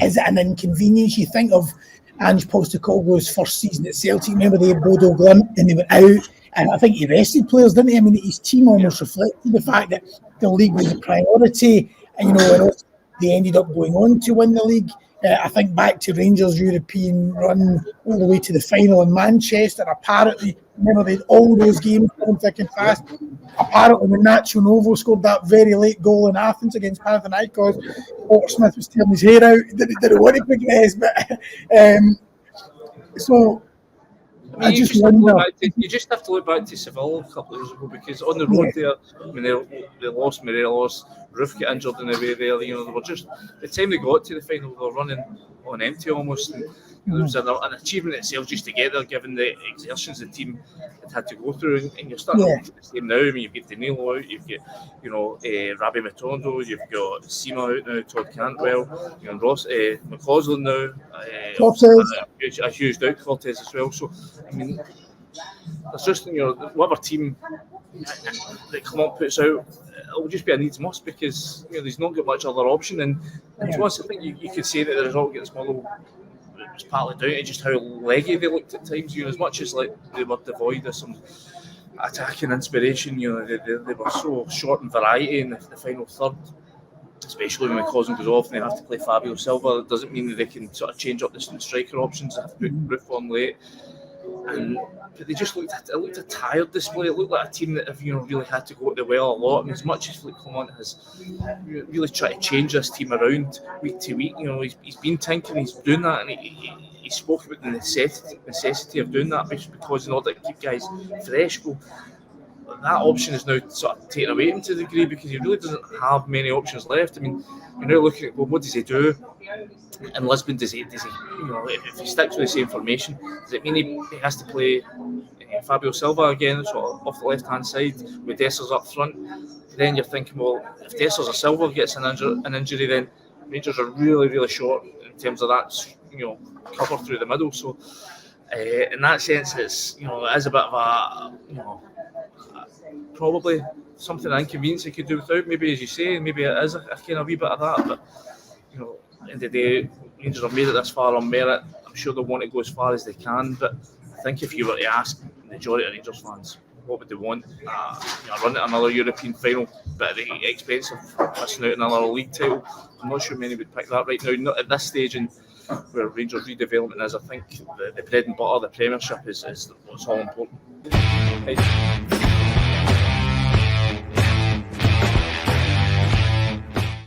Is it an inconvenience? You think of Ange Postecoglou's first season at Celtic. Remember they had Bodo Glimt and they went out, and I think he rested players, didn't he? I mean, his team almost reflected the fact that the league was a priority, and and they ended up going on to win the league. I think back to Rangers' European run all the way to the final in Manchester. Apparently, remember they had all those games going thick and fast. Apparently, when Nacho Novo scored that very late goal in Athens against Panathinaikos, Walter Smith was tearing his hair out. He didn't want to progress, but so. I mean, you just have to look back to Seville a couple of years ago, because on the road there, I mean, they lost Morelos, Roof got injured in the way there. They were just, the time they got to the final, they were running on empty almost. And, it was an achievement itself just to get there, given the exertions the team had to go through. And you're starting to the same now. I mean, you've got Danilo out, you've got, Rabbi Matondo, you've got Sima out now, Todd Cantwell, Ross McCausland now, a huge doubt, Cortez as well. So, I mean, there's just, whatever team that Clement puts out, it'll just be a needs must, because there's not got much other option. And to be honest, I think you could say that the result against Motherwell was partly down to just how leggy they looked at times. As much as they were devoid of some attacking inspiration, they were so short in variety in the final third. Especially when McCausland goes off and they have to play Fabio Silva. It doesn't mean that they can sort of change up the striker options. They have to put Roof on late. But they just looked a tired display. It looked like a team that have really had to go at the well a lot. And as much as Philippe Clement has really tried to change this team around week to week, he's been tinkering, he's doing that, and he spoke about the necessity of doing that, because in order to keep guys fresh. Well, that option is now sort of taken away to a degree, because he really doesn't have many options left. I mean, you're now looking at, well, what does he do in Lisbon? Does he if he sticks with the same formation, does it mean he has to play Fabio Silva again, sort of off the left hand side with Dessers up front? Then you're thinking, well, if Dessers or Silva gets an injury, then Rangers are really, really short in terms of that cover through the middle. So in that sense, it's it is a bit of a probably something inconvenience they could do without. Maybe, as you say, maybe it is a kind of wee bit of that. But at the end of the day, Rangers have made it this far on merit. I'm sure they'll want to go as far as they can. But I think if you were to ask the majority of Rangers fans, what would they want? Run at another European final, but at the expense of missing out another league title. I'm not sure many would pick that right now. Not at this stage, and where Rangers redevelopment is. I think the bread and butter, the Premiership, is what's all important.